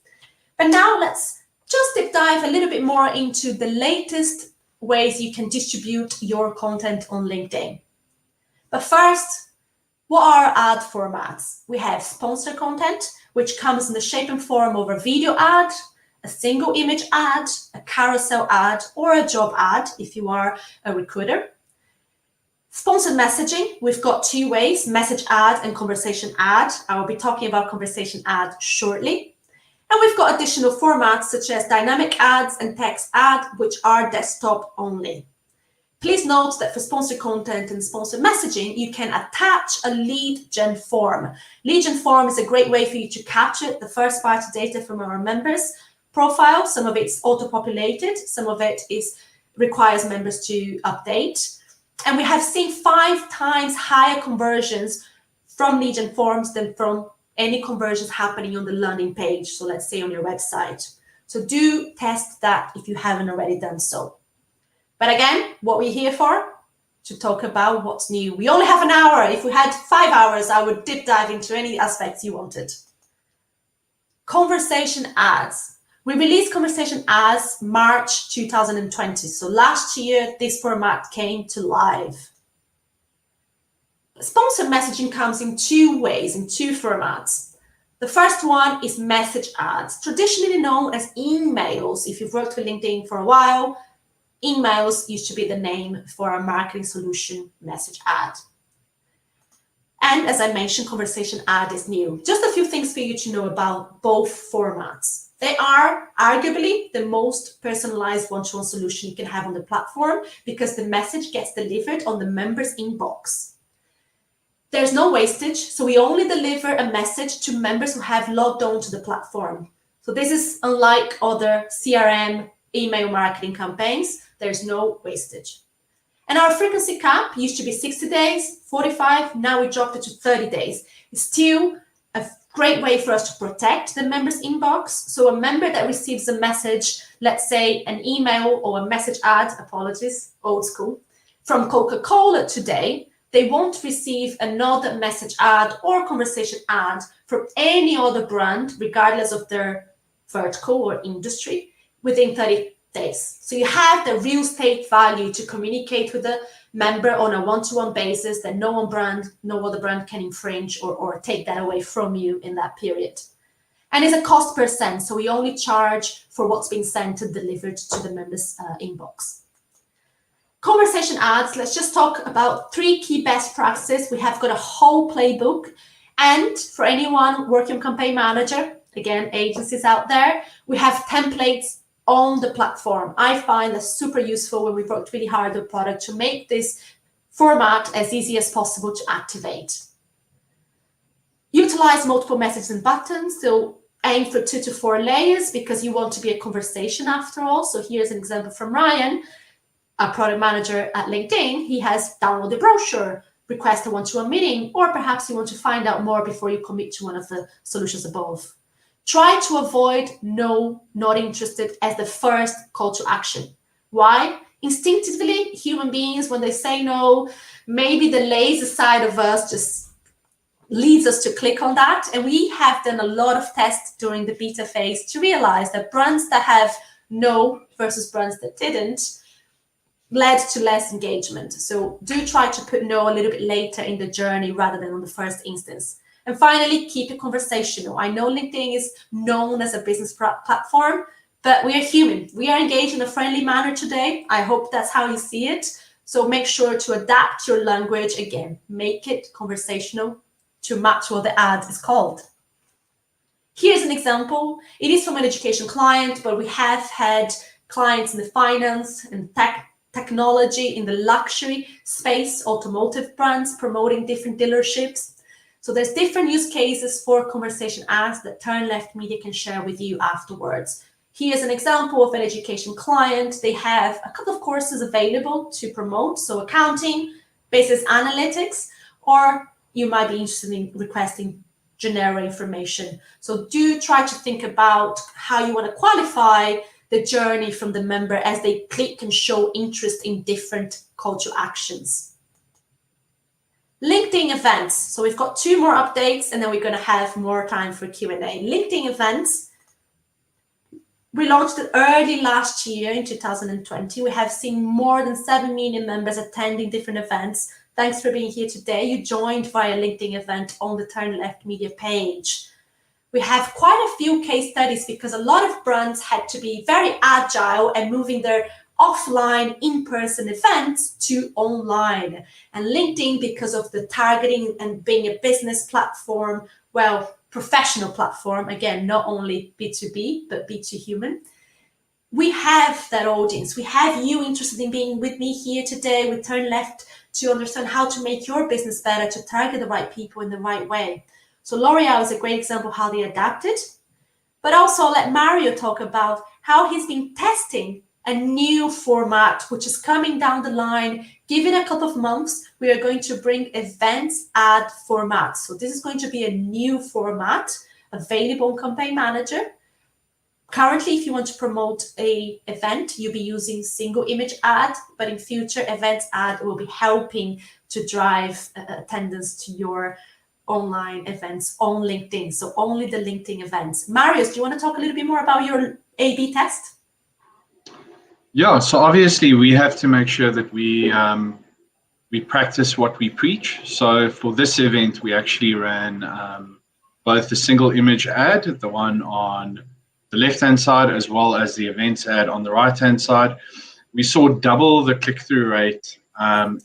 But now let's just deep dive a little bit more into the latest ways you can distribute your content on LinkedIn. But first, what are ad formats? We have sponsor content, which comes in the shape and form of a video ad, a single image ad, a carousel ad, or a job ad if you are a recruiter. Sponsored messaging, we've got 2 ways, message ad and conversation ad. I will be talking about conversation ad shortly. And we've got additional formats such as dynamic ads and text ad, which are desktop only. Please note that for sponsored content and sponsored messaging, you can attach a lead gen form. Lead gen form is a great way for you to capture the first party data from our members' profile. Some of it's auto-populated, some of it requires members to update. And we have seen 5 times higher conversions from lead gen forms than from any conversions happening on the landing page. So let's say on your website. So do test that if you haven't already done so. But again, what we're here for? To talk about what's new. We only have an hour. If we had 5 hours, I would deep dive into any aspects you wanted. Conversation ads. We released conversation ads March 2020. So last year, this format came to life. Sponsored messaging comes in 2 ways, in 2 formats. The first one is message ads, traditionally known as emails. If you've worked with LinkedIn for a while, emails used to be the name for a marketing solution message ad. And as I mentioned, conversation ad is new. Just a few things for you to know about both formats. They are arguably the most personalized one-to-one solution you can have on the platform because the message gets delivered on the member's inbox. There's no wastage, so we only deliver a message to members who have logged on to the platform. So this is unlike other CRM email marketing campaigns. There's no wastage. And our frequency cap used to be 60 days, 45, now we dropped it to 30 days. It's still a great way for us to protect the member's inbox. So a member that receives a message, let's say an email or a message ad, apologies, old school, from Coca-Cola today, they won't receive another message ad or conversation ad from any other brand, regardless of their vertical or industry, within 30 days. So you have the real estate value to communicate with the member on a one-to-one basis that no other brand can infringe or take that away from you in that period. And it's a cost per send, so we only charge for what's being sent and delivered to the member's inbox. Conversation ads, let's just talk about 3 key best practices. We have got a whole playbook. And for anyone working on Campaign Manager, again, agencies out there, we have templates on the platform. I find that super useful when we've worked really hard on the product to make this format as easy as possible to activate. Utilize multiple messages and buttons. So aim for 2 to 4 layers because you want to be a conversation after all. So here's an example from Ryan, a product manager at LinkedIn. He has downloaded the brochure, request a one-to-one meeting, or perhaps you want to find out more before you commit to one of the solutions above. Try to avoid no, not interested as the first call to action. Why? Instinctively, human beings, when they say no, maybe the lazy side of us just leads us to click on that. And we have done a lot of tests during the beta phase to realize that brands that have no versus brands that didn't led to less engagement. So do try to put no a little bit later in the journey rather than on the first instance. And finally, keep it conversational. I know LinkedIn is known as a business platform, but we are human. We are engaged in a friendly manner today. I hope that's how you see it. So make sure to adapt your language. Again, make it conversational to match what the ad is called. Here's an example. It is from an education client, but we have had clients in the finance and technology, in the luxury space, automotive brands promoting different dealerships. So there's different use cases for conversation ads that Turn Left Media can share with you afterwards. Here's an example of an education client. They have a couple of courses available to promote, so accounting, business analytics, or you might be interested in requesting general information. So do try to think about how you want to qualify the journey from the member as they click and show interest in different call to actions. LinkedIn events. So we've got 2 more updates and then we're going to have more time for Q&A. LinkedIn events. We launched it early last year in 2020. We have seen more than 7 million members attending different events. Thanks for being here today. You joined via LinkedIn event on the Turn Left Media page. We have quite a few case studies because a lot of brands had to be very agile and moving their offline in-person events to online. And LinkedIn, because of the targeting and being a business platform, well, professional platform, again, not only B2B, but B2Human, we have that audience. We have you interested in being with me here today with Turn Left to understand how to make your business better, to target the right people in the right way. So L'Oreal is a great example of how they adapted, but also I'll let Mario talk about how he's been testing a new format, which is coming down the line. Give it a couple of months, we are going to bring events ad format. So this is going to be a new format available on Campaign Manager. Currently, if you want to promote a event, you'll be using single image ad, but in future, events ad will be helping to drive attendance to your online events on LinkedIn. So only the LinkedIn events. Marius, do you want to talk a little bit more about your A/B test? Yeah, so obviously we have to make sure that we practice what we preach. So for this event, we actually ran both the single image ad, the one on the left-hand side, as well as the events ad on the right-hand side. We saw double the click-through rate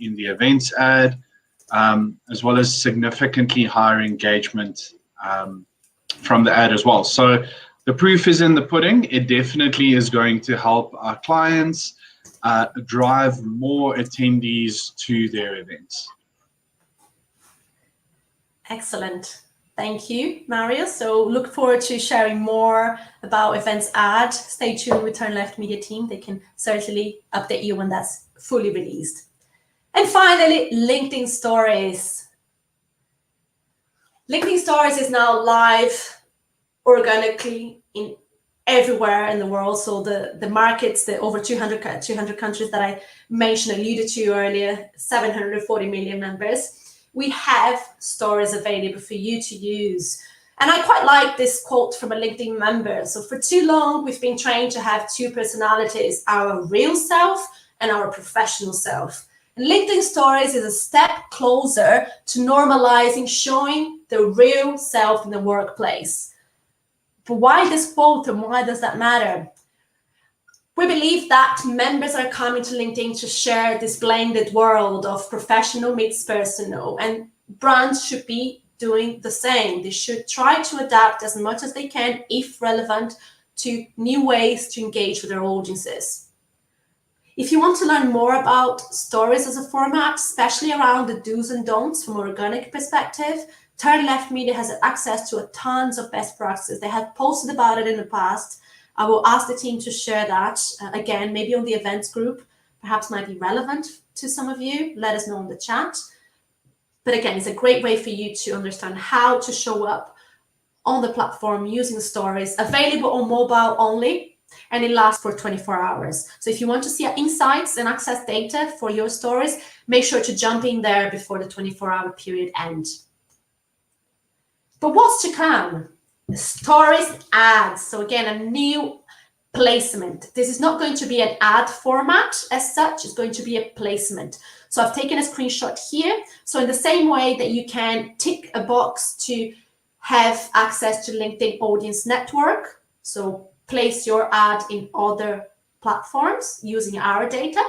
in the events ad, as well as significantly higher engagement from the ad as well. So the proof is in the pudding. It definitely is going to help our clients drive more attendees to their events. Excellent. Thank you, Marius. So look forward to sharing more about events ad. Stay tuned with Turn Left Media team. They can certainly update you when that's fully released. And finally, LinkedIn Stories. LinkedIn Stories is now live organically in everywhere in the world. So the markets, the over 200 countries that I mentioned, alluded to earlier, 740 million members. We have stories available for you to use. And I quite like this quote from a LinkedIn member. So for too long, we've been trained to have two personalities, our real self and our professional self. And LinkedIn Stories is a step closer to normalizing showing the real self in the workplace. But why this quote and why does that matter? We believe that members are coming to LinkedIn to share this blended world of professional meets personal, and brands should be doing the same. They should try to adapt as much as they can, if relevant, to new ways to engage with their audiences. If you want to learn more about stories as a format, especially around the do's and don'ts from an organic perspective, Turn Left Media has access to tons of best practices. They have posted about it in the past. I will ask the team to share that again, maybe on the events group, perhaps might be relevant to some of you. Let us know in the chat. But again, it's a great way for you to understand how to show up on the platform using stories, available on mobile only, and it lasts for 24 hours. So if you want to see insights and access data for your stories, make sure to jump in there before the 24-hour period ends. But what's to come? Stories ads. So again, a new placement. This is not going to be an ad format as such. It's going to be a placement. So I've taken a screenshot here. So in the same way that you can tick a box to have access to LinkedIn Audience Network, so place your ad in other platforms using our data,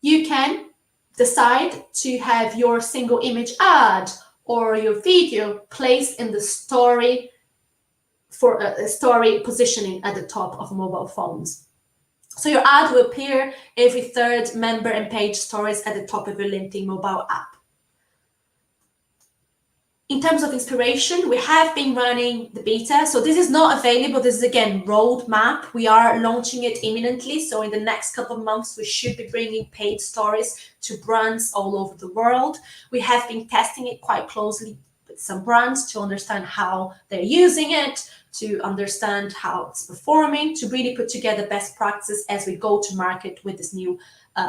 you can decide to have your single image ad or your video placed in the story for a story positioning at the top of mobile phones. So your ad will appear every third member and page stories at the top of your LinkedIn mobile app. In terms of inspiration, we have been running the beta. So this is not available. This is, again, roadmap. We are launching it imminently. So in the next couple of months, we should be bringing paid stories to brands all over the world. We have been testing it quite closely with some brands to understand how they're using it, to understand how it's performing, to really put together best practices as we go to market with this new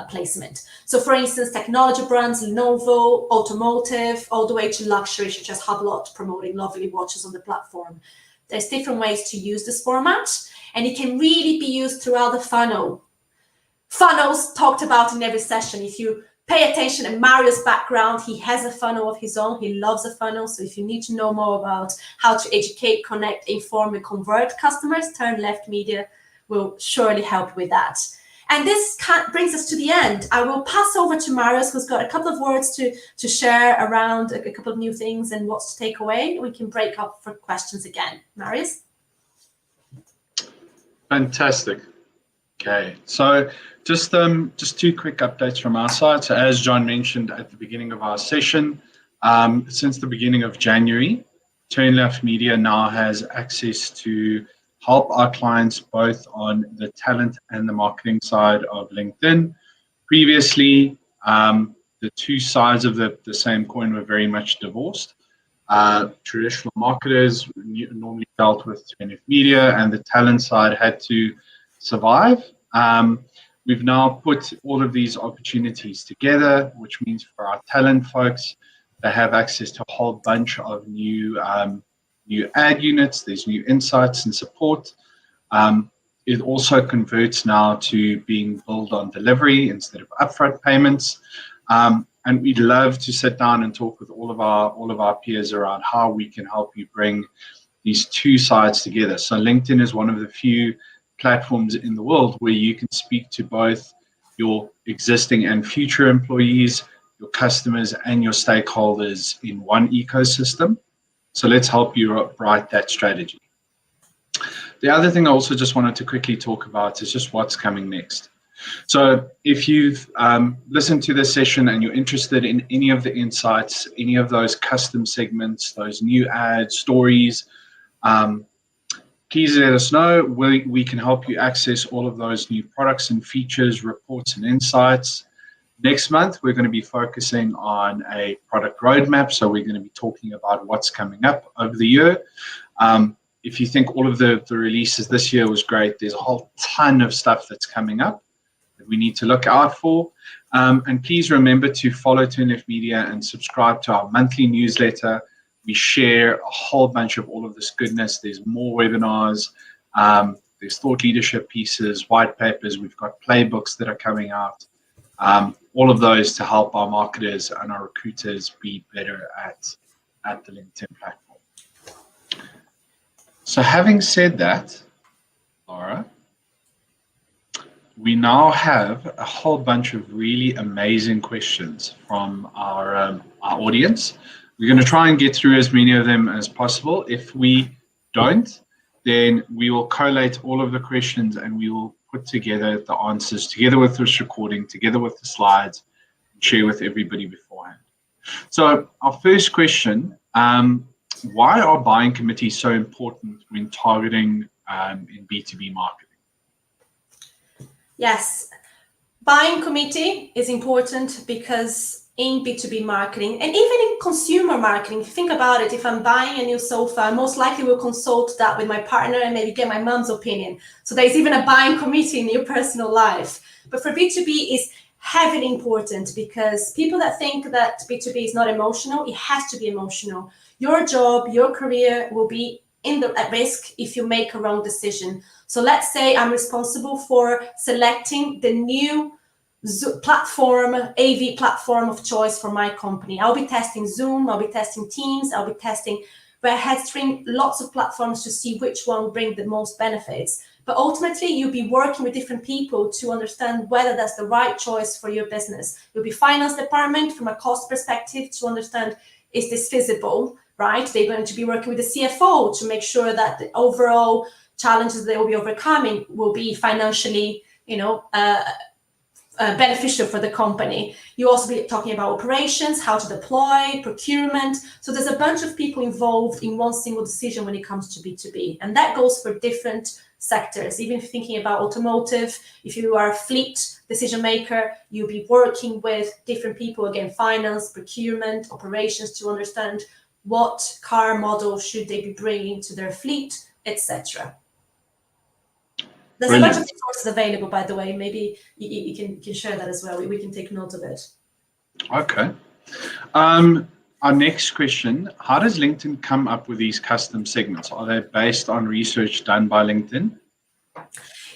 placement. So for instance, technology brands, Lenovo, automotive, all the way to luxury, such as Hublot, promoting lovely watches on the platform. There's different ways to use this format, and it can really be used throughout the funnel. Funnels talked about in every session. If you pay attention to Mario's background, he has a funnel of his own. He loves a funnel. So if you need to know more about how to educate, connect, inform, and convert customers, Turn Left Media will surely help with that. And this brings us to the end. I will pass over to Marius, who's got a couple of words to share around a couple of new things and what's to take away. We can break up for questions again. Marius? Fantastic. Okay, so just two quick updates from our side. So as John mentioned at the beginning of our session, since the beginning of January, Turn Left Media now has access to help our clients both on the talent and the marketing side of LinkedIn. Previously, the two sides of the same coin were very much divorced. Traditional marketers normally dealt with enough media, and the talent side had to survive. We've now put all of these opportunities together, which means for our talent folks, they have access to a whole bunch of new ad units. There's new insights and support. It also converts now to being billed on delivery instead of upfront payments. And we'd love to sit down and talk with all of our peers around how we can help you bring these two sides together. So LinkedIn is one of the few platforms in the world where you can speak to both your existing and future employees, your customers, and your stakeholders in one ecosystem. So let's help you write that strategy. The other thing I also just wanted to quickly talk about is just what's coming next. So if you've listened to this session and you're interested in any of the insights, any of those custom segments, those new ads, stories, please let us know. We can help you access all of those new products and features, reports and insights. Next month, we're going to be focusing on a product roadmap. So we're going to be talking about what's coming up over the year. If you think all of the releases this year was great, there's a whole ton of stuff that's coming up that we need to look out for. And please remember to follow 𝗄𝗏 Media and subscribe to our monthly newsletter. We share a whole bunch of all of this goodness. There's more webinars, there's thought leadership pieces, white papers, we've got playbooks that are coming out. All of those to help our marketers and our recruiters be better at the LinkedIn platform. So having said that, Laura, we now have a whole bunch of really amazing questions from our audience. We're going to try and get through as many of them as possible. If we don't, then we will collate all of the questions and we will put together the answers together with this recording, together with the slides, and share with everybody beforehand. So our first question, why are buying committees so important when targeting in B2B marketing? Yes, buying committee is important because in B2B marketing and even in consumer marketing, if you think about it, if I'm buying a new sofa, I most likely will consult that with my partner and maybe get my mom's opinion. So there's even a buying committee in your personal life. But for B2B, it's heavily important because people that think that B2B is not emotional, it has to be emotional. Your job, your career will be at risk if you make a wrong decision. So let's say I'm responsible for selecting the new platform, AV platform of choice for my company. I'll be testing Zoom, I'll be testing Teams, I'll be testing Retargeting, lots of platforms to see which one will bring the most benefits. But ultimately, you'll be working with different people to understand whether that's the right choice for your business. You'll be finance department from a cost perspective to understand, is this feasible, right? They're going to be working with the CFO to make sure that the overall challenges they will be overcoming will be financially, beneficial for the company. You also be talking about operations, how to deploy, procurement. So there's a bunch of people involved in one single decision when it comes to B2B. And that goes for different sectors. Even if you're thinking about automotive, if you are a fleet decision maker, you'll be working with different people, again, finance, procurement, operations, to understand what car model should they be bringing to their fleet, etc. There's Brilliant. a bunch of resources available, by the way. Maybe you can share that as well. We can take note of it. Okay. Our next question, how does LinkedIn come up with these custom segments? Are they based on research done by LinkedIn?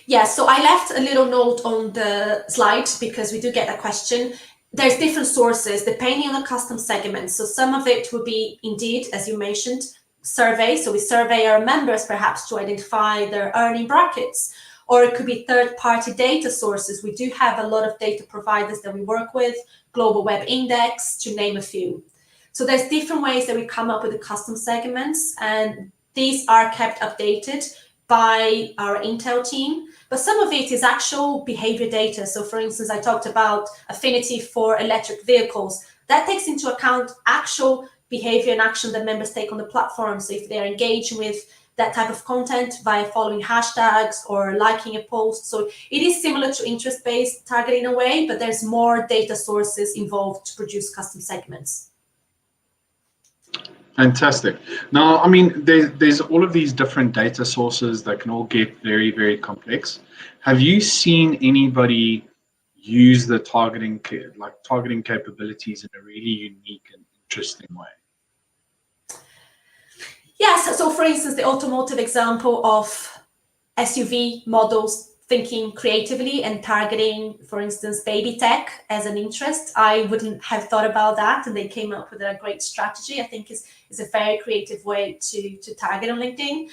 Yeah, so I left a little note on the slide because we do get a question. There's different sources depending on the custom segments. So some of it will be indeed, as you mentioned, survey. So we survey our members perhaps to identify their earning brackets. Or it could be third-party data sources. We do have a lot of data providers that we work with, Global Web Index, to name a few. So there's different ways that we come up with the custom segments, and these are kept updated by our Intel team. But some of it is actual behavior data. So for instance, I talked about affinity for electric vehicles. That takes into account actual behavior and action that members take on the platform. So if they're engaging with that type of content via following hashtags or liking a post. So it is similar to interest-based targeting in a way, but there's more data sources involved to produce custom segments. Fantastic. Now, I mean, there's all of these different data sources that can all get very, very complex. Have you seen anybody use the targeting capabilities in a really unique and interesting way? Yes, so for instance, the automotive example of SUV models thinking creatively and targeting, for instance, baby tech as an interest. I wouldn't have thought about that, and they came up with a great strategy. I think is a very creative way to target on LinkedIn.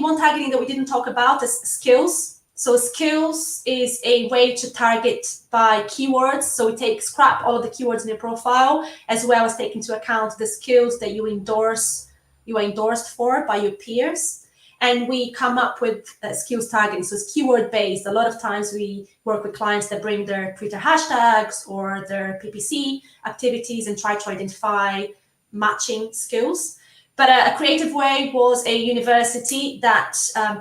One targeting that we didn't talk about is skills. So skills is a way to target by keywords. So we scrap all of the keywords in your profile, as well as take into account the skills that you are endorsed for by your peers. And we come up with skills targeting. So it's keyword based. A lot of times we work with clients that bring their Twitter hashtags or their PPC activities and try to identify matching skills. But a creative way was a university that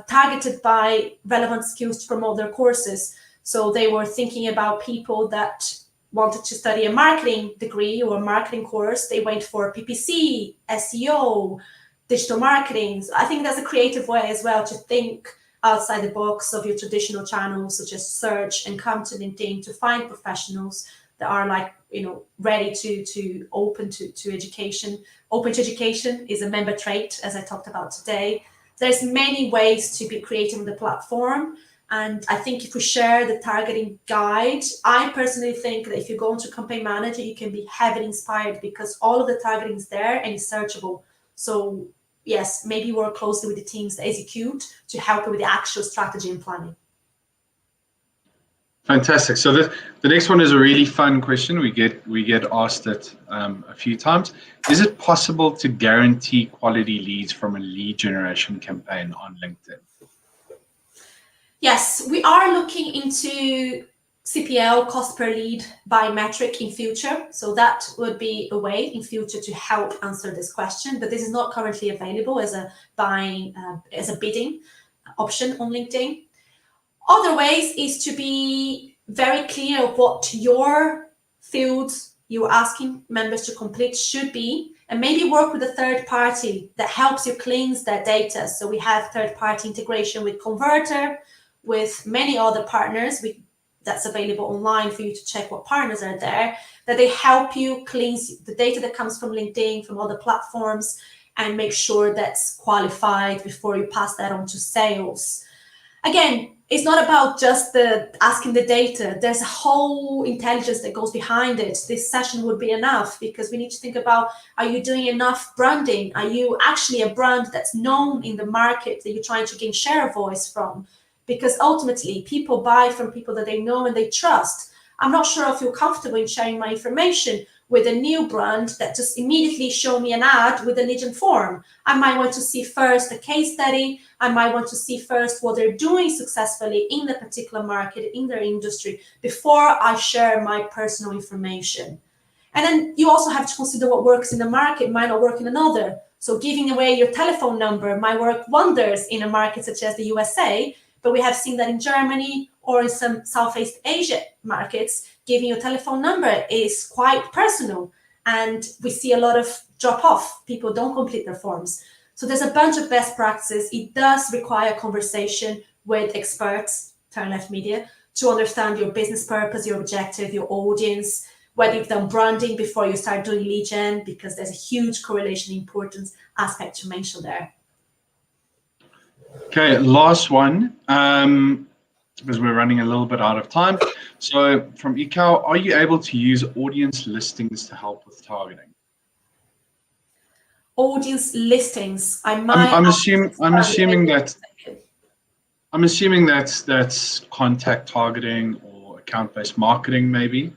targeted by relevant skills to promote their courses. So they were thinking about people that wanted to study a marketing degree or a marketing course. They went for PPC, SEO, digital marketing. So I think that's a creative way as well to think outside the box of your traditional channels, such as search, and come to LinkedIn to find professionals that are ready to open to education. Open to education is a member trait, as I talked about today. There's many ways to be creative on the platform. And I think if we share the targeting guide, I personally think that if you go into Campaign Manager, you can be heavily inspired because all of the targeting is there and is searchable. So yes, maybe work closely with the teams that execute to help you with the actual strategy and planning. Fantastic. So the next one is a really fun question. We get asked it a few times. Is it possible to guarantee quality leads from a lead generation campaign on LinkedIn? Yes, we are looking into CPL, cost per lead by metric in future. So that would be a way in future to help answer this question, but this is not currently available as a bidding option on LinkedIn. Other ways is to be very clear of what your fields you're asking members to complete should be, and maybe work with a third party that helps you cleanse that data. So we have third-party integration with Converter, with many other partners that's available online for you to check what partners are there, that they help you cleanse the data that comes from LinkedIn, from other platforms, and make sure that's qualified before you pass that on to sales. Again, it's not about just asking the data. There's a whole intelligence that goes behind it. This session would be enough because we need to think about, are you doing enough branding? Are you actually a brand that's known in the market that you're trying to gain share of voice from? Because ultimately, people buy from people that they know and they trust. I'm not sure I feel comfortable in sharing my information with a new brand that just immediately show me an ad with a lead form. I might want to see first a case study. I might want to see first what they're doing successfully in the particular market, in their industry, before I share my personal information. And then you also have to consider what works in the market might not work in another. So giving away your telephone number might work wonders in a market such as the USA, but we have seen that in Germany or in some Southeast Asia markets, giving your telephone number is quite personal. And we see a lot of drop off. People don't complete their forms. So there's a bunch of best practices. It does require conversation with experts, Turn Left Media, to understand your business purpose, your objective, your audience, whether you've done branding before you start doing lead gen, because there's a huge correlation importance aspect to mention there. Okay, last one, because we're running a little bit out of time. So from 𝗄𝗂𝗿𝗶, are you able to use audience listings to help with targeting? Audience listings. I'm assuming that's contact targeting or account-based marketing, maybe.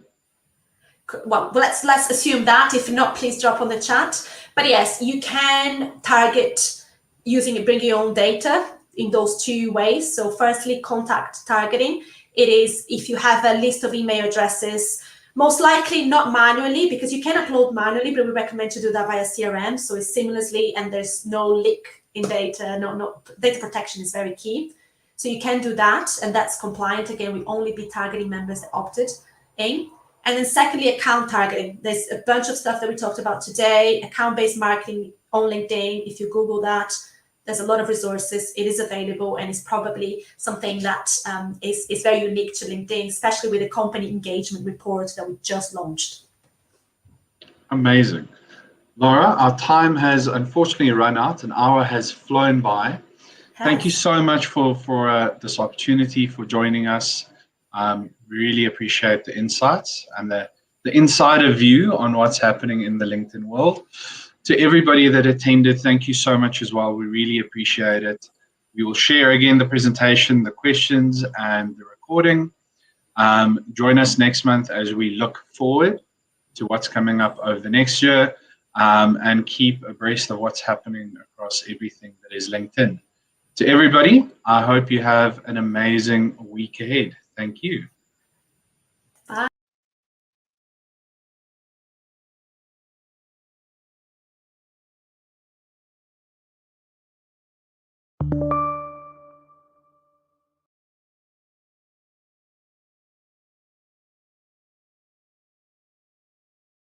Well, let's assume that. If not, please drop on the chat. But yes, you can target bring your own data in those two ways. So firstly, contact targeting. It is if you have a list of email addresses, most likely not manually, because you can upload manually, but we recommend to do that via CRM. So it's seamlessly, and there's no leak in data. Data protection is very key. So you can do that, and that's compliant. Again, we only be targeting members that opted in. And then secondly, account targeting. There's a bunch of stuff that we talked about today. Account-based marketing on LinkedIn. If you Google that, there's a lot of resources. It is available, and it's probably something that is very unique to LinkedIn, especially with the company engagement report that we just launched. Amazing. Laura, our time has unfortunately run out. An hour has flown by. Thank you so much for this opportunity, for joining us. Really appreciate the insights and the insider view on what's happening in the LinkedIn world. To everybody that attended, thank you so much as well. We really appreciate it. We will share again the presentation, the questions, and the recording. Join us next month as we look forward to what's coming up over the next year, and keep abreast of what's happening across everything that is LinkedIn. To everybody, I hope you have an amazing week ahead. Thank you.